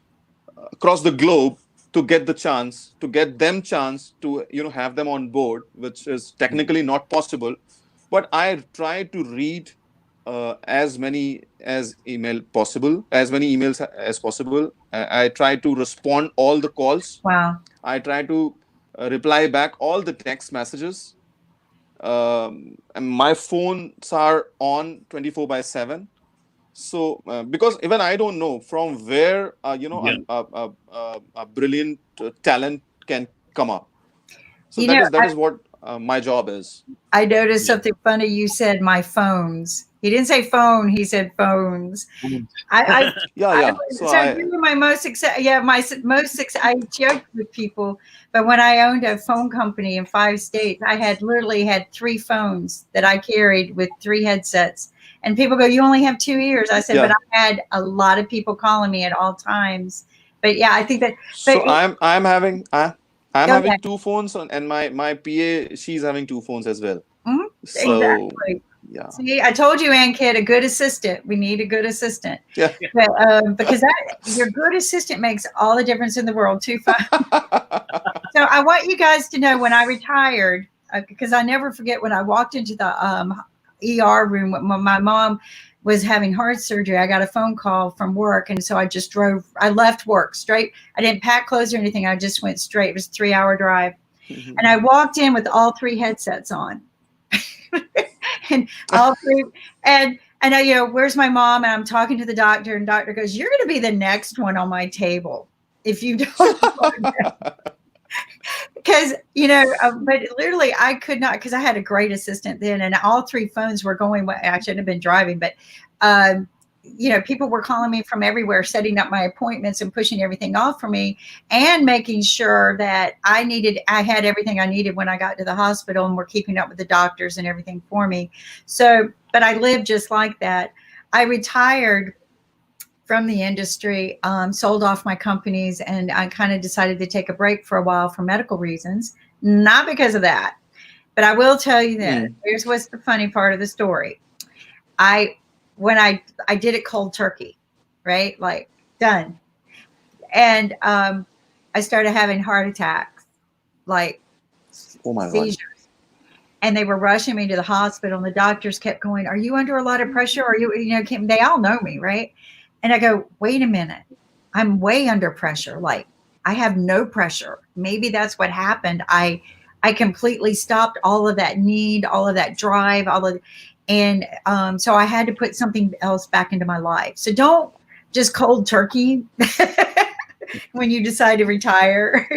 across the globe, to get the chance, to get them chance to have them on board, which is technically not possible. But I try to read as many as many emails as possible. I try to respond all the calls. Wow. I try to reply back all the text messages. And my phones are on 24/7. So because even I don't know from where Yeah. a brilliant talent can come up. So You that know, is what my job is. I noticed Yeah. something funny. You said my phones. He didn't say phone. He said phones. I, Yeah, I yeah. So so you were my most yeah, I joked with people, but when I owned a phone company in 5 states, I had literally had 3 phones that I carried with 3 headsets. And people go, "You only have 2 ears." I said, "But yeah. I had a lot of people calling me at all times." But yeah, I think that. But So I'm go having ahead. 2 phones and my PA, she's having 2 phones as well. Mhm, So exactly. yeah. See, I told you, Ann Kid, a good assistant. We need a good assistant. Yeah. But, because your good assistant makes all the difference in the world. Too fun. So I want you guys to know when I retired, because I never forget when I walked into the ER room when my mom was having heart surgery. I got a phone call from work, and so I just drove. I left work straight. I didn't pack clothes or anything. I just went straight. It was a 3-hour drive, and I walked in with all 3 headsets on. And all three, and I, where's my mom? And I'm talking to the doctor, and doctor goes, "You're going to be the next one on my table if you don't." Because but literally I could not, because I had a great assistant then, and all 3 phones were going. I shouldn't have been driving, but um, people were calling me from everywhere, setting up my appointments and pushing everything off for me, and making sure that I had everything I needed when I got to the hospital, and were keeping up with the doctors and everything for me. So, but I lived just like that. I retired from the industry, sold off my companies, and I kind of decided to take a break for a while for medical reasons. Not because of that, but I will tell you this. Here's what's the funny part of the story. I when I did it cold turkey, right? Like, done. And I started having heart attacks, like Oh my God. seizures. And they were rushing me to the hospital, and the doctors kept going, "Are you under a lot of pressure? Are you, they all know me, right?" And I go, "Wait a minute. I'm way under pressure. Like, I have no pressure. Maybe that's what happened. I completely stopped all of that need, all of that drive, and so I had to put something else back into my life. So don't just cold turkey when you decide to retire.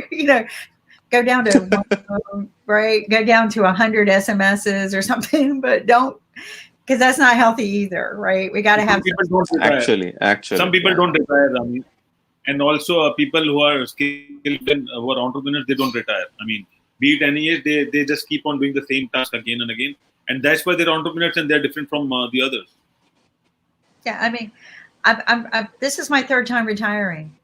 Go down to one phone, right? Go down to 100 SMSs or something, but don't, because that's not healthy either, right? We got to have Some people don't retire. Actually, Some people yeah. don't retire. I mean, and also people who are skilled and who are entrepreneurs, they don't retire. I mean, be it any age, they just keep on doing the same task again and again, and that's why they're entrepreneurs and they're different from the others. Yeah, I mean, this is my 3rd time retiring,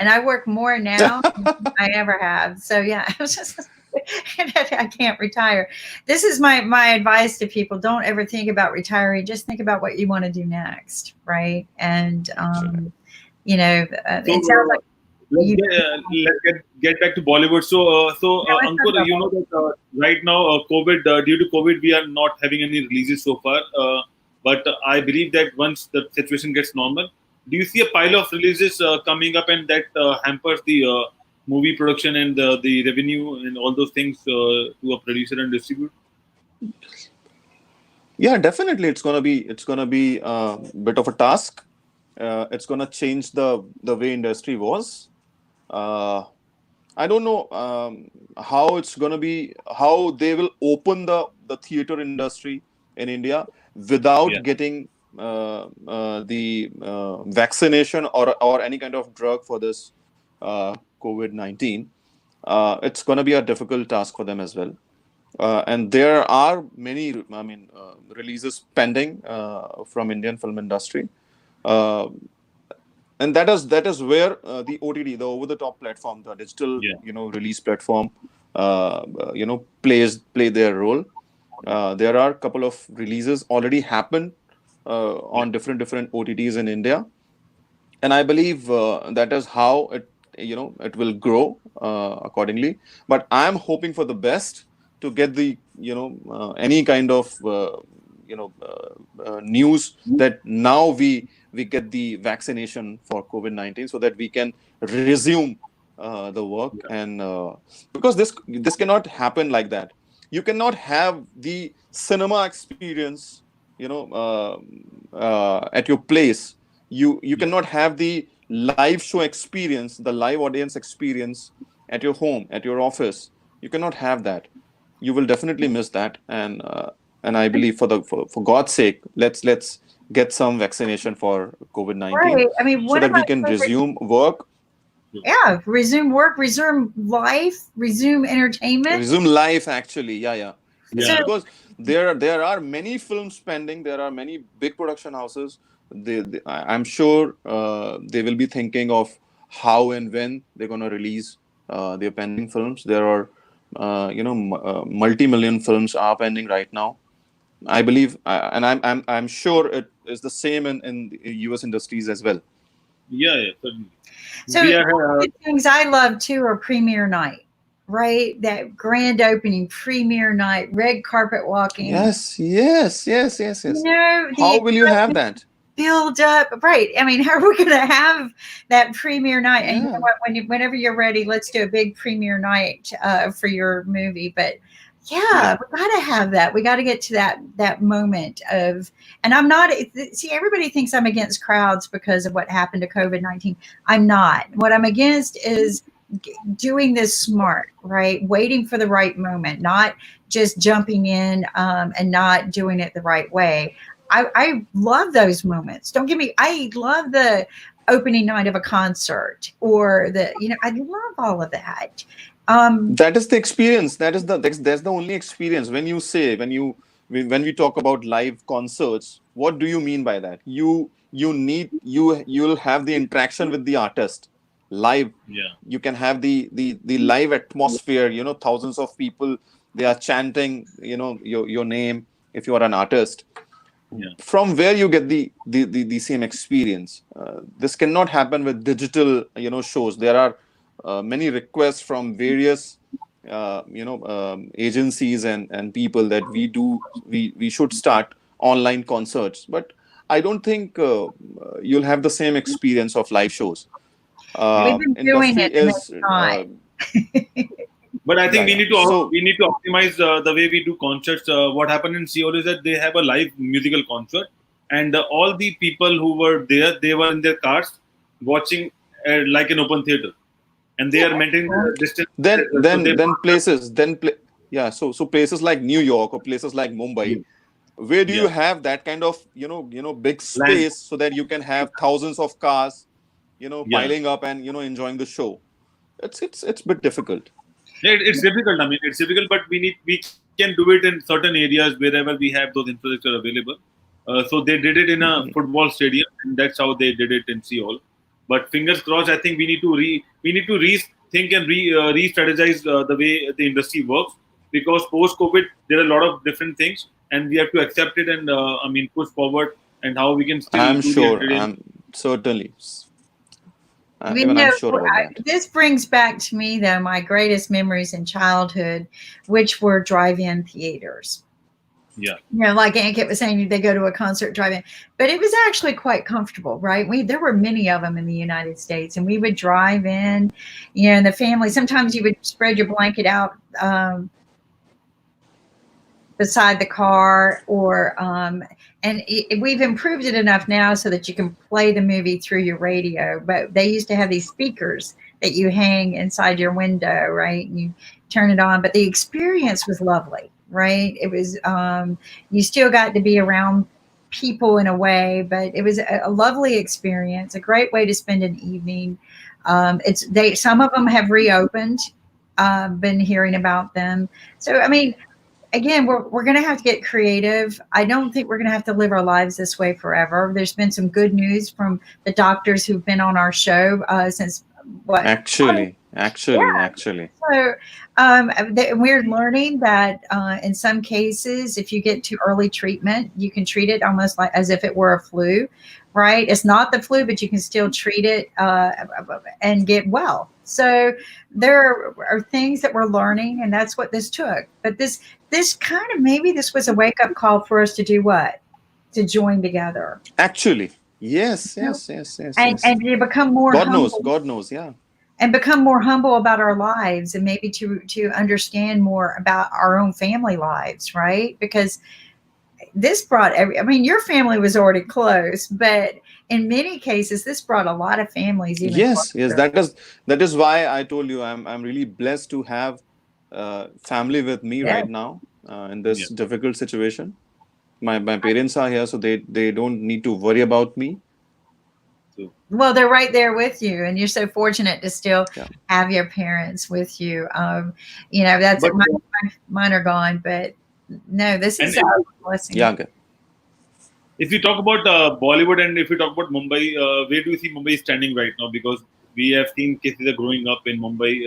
and I work more now than I ever have. So yeah, I can't retire. This is my advice to people: don't ever think about retiring. Just think about what you want to do next, right? And it sounds like you. Let's get back to Bollywood. So Yeah, let's talk Ankur, about you know that right now, COVID, due to COVID, we are not having any releases so far. But I believe that once the situation gets normal, do you see a pile of releases coming up, and that hampers the movie production and the revenue and all those things to a producer and distributor? Yeah, definitely. It's gonna be a bit of a task. It's gonna change the way industry was. Uh, I don't know how it's gonna be, how they will open the theater industry in India Yeah, without getting the vaccination or any kind of drug for this COVID-19. It's gonna be a difficult task for them as well. And there are many, I mean, releases pending from Indian film industry. Uh, and that is where the OTT, the over the top platform, the digital yeah, release platform, play their role. There are a couple of releases already happened yeah, on different OTTs in India, and I believe that is how it will grow accordingly. But I'm hoping for the best to get the any kind of news that now we get the vaccination for COVID-19 so that we can resume the work. yeah, And because this cannot happen like that. You cannot have the cinema experience at your place. You yeah, cannot have the live show experience, the live audience experience at your home, at your office. You cannot have that. You will definitely miss that. And I believe for God's sake, let's get some vaccination for COVID-19 Right. I mean, so one of that we my can favorite, resume work, yeah, resume work, resume life, resume entertainment. resume life. Actually, yeah. So, yeah, Because there are many films pending. There are many big production houses. I'm sure they will be thinking of how and when they're going to release their pending films. There are multi-million films are pending right now. I believe, and I'm sure it is the same in the US industries as well. yeah, certainly. so We one are, of the things I love too are premiere night, right? That grand opening, premiere night, red carpet walking. Yes. The How will you have that? build up, right? I mean, how are we going to have that premiere night? And you know Yeah. what? Whenever you're ready, let's do a big premiere night for your movie. But yeah, yeah, we got to have that. We got to get to that moment of. And I'm not. See, everybody thinks I'm against crowds because of what happened to COVID-19. I'm not. What I'm against is doing this smart, right? Waiting for the right moment, not just jumping in and not doing it the right way. I love those moments. Don't get me. I love the opening night of a concert or I love all of that. Um, That is the experience. That's the only experience. When we talk about live concerts, what do you mean by that? You'll have the interaction with the artist live. yeah, You can have the live atmosphere. Thousands of people, they are chanting your name if you are an artist. yeah, From where you get the same experience. This cannot happen with digital shows. There are many requests from various agencies and people that we should start online concerts, but I don't think you'll have the same experience of live shows. we've been doing Industry it and is it's not. but I think yeah. we So need to optimize the way we do concerts. What happened in Seoul is that they have a live musical concert, and all the people who were there, they were in their cars watching like an open theater, and they are maintaining the distance. then So they, then then places then pla- yeah, so places like New York or places like Mumbai, yeah, where do you yeah, have that kind of big land, space so that you can have thousands of cars yeah. piling up and enjoying the show? It's a bit difficult. Yeah, it's difficult. I mean, it's difficult, but we can do it in certain areas wherever we have those infrastructure available. So they did it in a Mhm. football stadium, and that's how they did it in Seoul. But fingers crossed. I think we need to rethink and re-strategize the way the industry works, because post COVID there are a lot of different things, and we have to accept it and I mean push forward and how we can still I'm do the sure. entertainment. I'm certainly. You Even I'm know, sure about that. this brings back to me though my greatest memories in childhood, which were drive-in theaters. Yeah. Like Ankit was saying, they go to a concert drive-in, but it was actually quite comfortable, right? There were many of them in the United States, and we would drive in, and the family. Sometimes you would spread your blanket out beside the car, or we've improved it enough now so that you can play the movie through your radio. But they used to have these speakers that you hang inside your window, right? And you turn it on, but the experience was lovely, right? It was you still got to be around people in a way, but it was a lovely experience, a great way to spend an evening. Some of them have reopened. Been hearing about them. So I mean, again, we're going to have to get creative. I don't think we're going to have to live our lives this way forever. There's been some good news from the doctors who've been on our show since what? Actually. So we're learning that in some cases, if you get to early treatment, you can treat it almost like as if it were a flu, right? It's not the flu, but you can still treat it and get well. So there are things that we're learning, and that's what this took. But this kind of, maybe this was a wake-up call for us to do what? To join together. Actually, yes. And to become more humble. God knows, yeah. And become more humble about our lives, and maybe to understand more about our own family lives, right? Because this brought your family was already close, but in many cases, this brought a lot of families even closer. Yes. That is why I told you I'm really blessed to have family with me right now in this difficult situation. My parents are here, so they don't need to worry about me. Well, they're right there with you, and you're so fortunate to still have your parents with you. That's mine are gone, but no, this is a blessing. Yeah. Okay. If you talk about Bollywood, and if you talk about Mumbai, where do you see Mumbai standing right now? Because we have seen cases are growing up in Mumbai,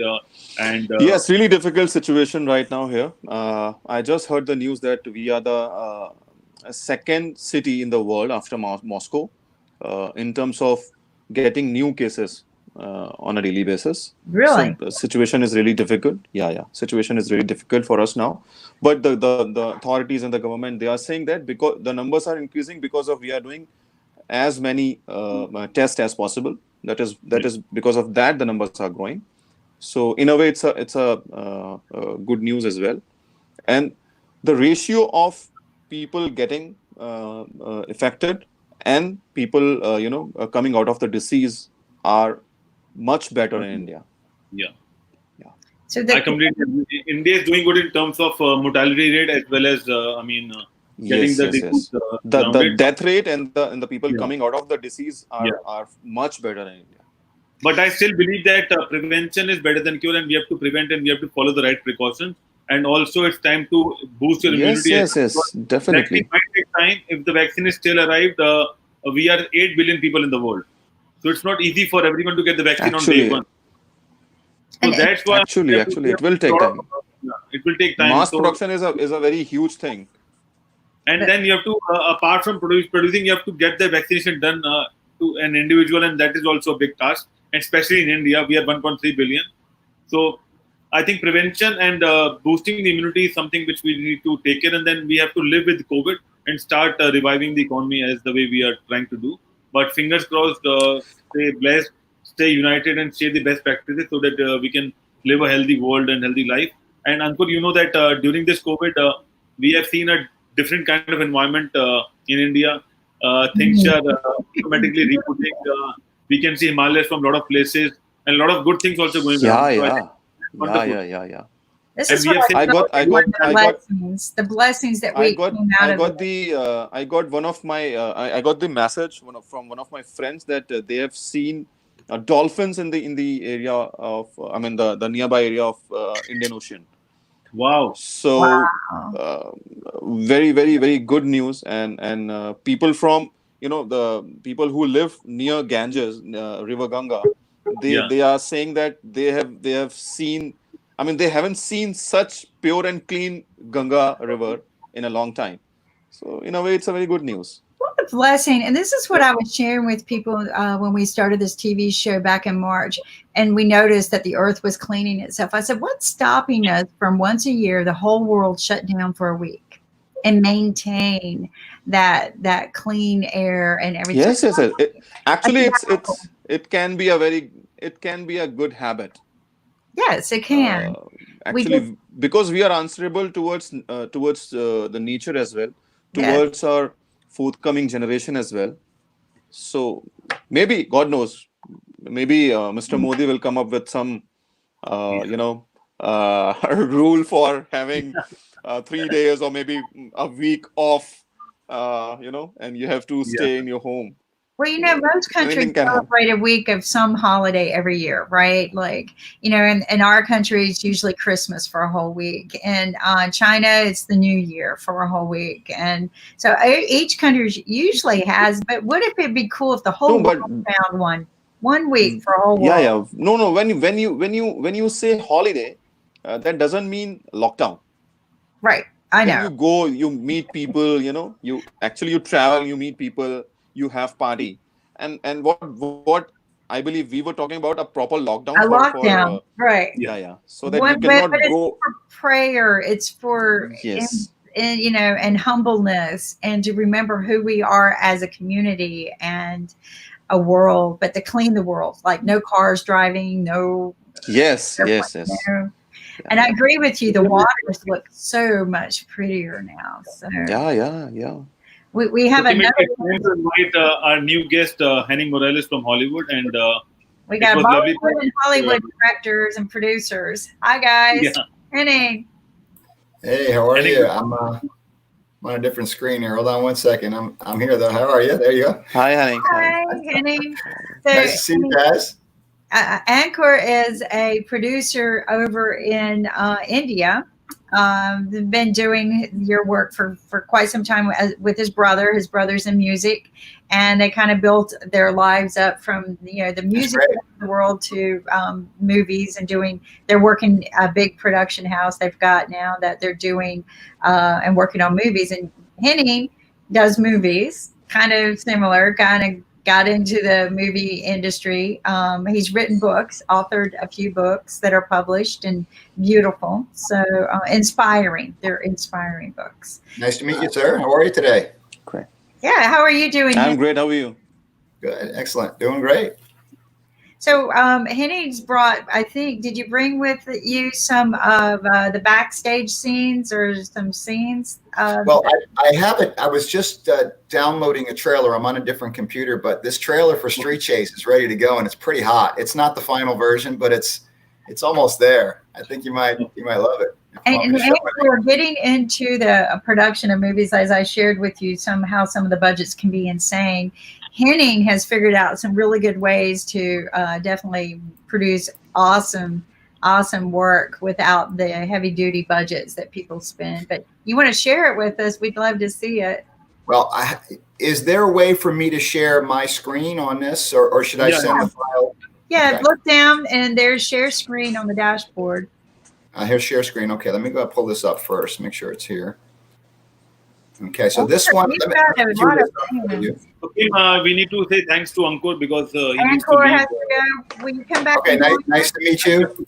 yes, really difficult situation right now here. I just heard the news that we are the second city in the world after Moscow in terms of getting new cases on a daily basis. Really? So the situation is really difficult. Yeah. Situation is really difficult for us now. But the authorities and the government, they are saying that because the numbers are increasing because of we are doing as many tests as possible. That is because of that the numbers are growing. So in a way, it's a good news as well. And the ratio of people getting affected and people coming out of the disease are much better in India. Yeah. So I completely agree. India is doing good in terms of mortality rate as well as getting the disease. The death rate and the people coming out of the disease are much better in India. But I still believe that prevention is better than cure, and we have to prevent and we have to follow the right precautions. And also, it's time to boost your immunity. Yes, definitely. That might take time. If the vaccine is still arrived, we are 8 billion people in the world. So it's not easy for everyone to get the vaccine on day one. So that's why actually it will take time. It will take time. Mass production is a very huge thing. And then you have to, apart from producing, you have to get the vaccination done to an individual, and that is also a big task. And especially in India, we are 1.3 billion. So I think prevention and boosting the immunity is something which we need to take care, and then we have to live with COVID and start reviving the economy as the way we are trying to do. But fingers crossed, stay blessed, stay united, and share the best practices so that we can live a healthy world and healthy life. And Ankur, you know that during this COVID, we have seen a different kind of environment in India. Things are automatically rebooting. We can see Himalayas from a lot of places, and a lot of good things also going on. Yeah. This is what I got the blessings that we came out of. I got one of my I got the message from one of my friends that they have seen dolphins in the area of the nearby area of Indian Ocean. Wow! So very, very, very good news, and people from the people who live near Ganges, River Ganga, they are saying that they have seen. I mean, they haven't seen such pure and clean Ganga river in a long time. So in a way, it's a very good news. What a blessing. And this is what I was sharing with people when we started this TV show back in March, and we noticed that the earth was cleaning itself. I said, what's stopping us from once a year, the whole world shut down for a week? and maintain that clean air and everything. Yes, yes, yes. Actually, it can be a good habit. Yes, it can. Actually, because we are answerable towards the nature as well, towards our forthcoming generation as well. So maybe, God knows, maybe Mr. Modi will come up with some rule for having 3 days or maybe a week off, and you have to stay in your home. Well, most countries celebrate a week of some holiday every year, right? Like, in our country, it's usually Christmas for a whole week. And China, it's the New Year for a whole week. And so each country usually has, but what if it'd be cool if the whole world found one week for a whole world? Yeah. No. When you say holiday, that doesn't mean lockdown. Right. I know. You go, you meet people, you travel, you meet people, you have party. And what I believe we were talking about a proper lockdown. Lockdown, right. Yeah. So that you cannot go. It's for prayer. It's for, and humbleness, and to remember who we are as a community and a world, but to clean the world, like no cars driving, no. Yes. And I agree with you. The waters look so much prettier now. So yeah. We have another. Invite our new guest, Henning Morales from Hollywood, and we got Bollywood and Hollywood directors and producers. Hi guys, Henning. Hey, how are you? I'm on a different screen here. Hold on one second. I'm here though. How are you? There you go. Hi, Henning. Hi, Henning. Nice to see you guys. Ankur is a producer over in India. They've been doing your work for quite some time with his brother. His brother's in music, and they kind of built their lives up from the music of the world to movies and doing. They're working a big production house they've got now that they're doing and working on movies. And Henning does movies, kind of similar, got into the movie industry. He's written books, authored a few books that are published and beautiful. So inspiring. They're inspiring books. Nice to meet you, sir. How are you today? Great. Yeah. How are you doing? I'm great. How are you? Good. Excellent. Doing great. So Henning's brought, I think, did you bring with you some of the backstage scenes or some scenes? Well, I have it. I was just downloading a trailer. I'm on a different computer, but this trailer for Street Chase is ready to go, and it's pretty hot. It's not the final version, but it's almost there. I think you might love it. And we're getting into the production of movies, as I shared with you, somehow some of the budgets can be insane. Henning has figured out some really good ways to definitely produce awesome work without the heavy duty budgets that people spend. But you want to share it with us? We'd love to see it. Well, is there a way for me to share my screen on this, or should I send the file? Yeah, okay. Look down and there's share screen on the dashboard. Here's share screen. Okay, let me go pull this up first. Make sure it's here. Okay, so this one. Okay, we need to say thanks to Ankur because he Ankur has to go. Will you come back? Okay, nice to meet you.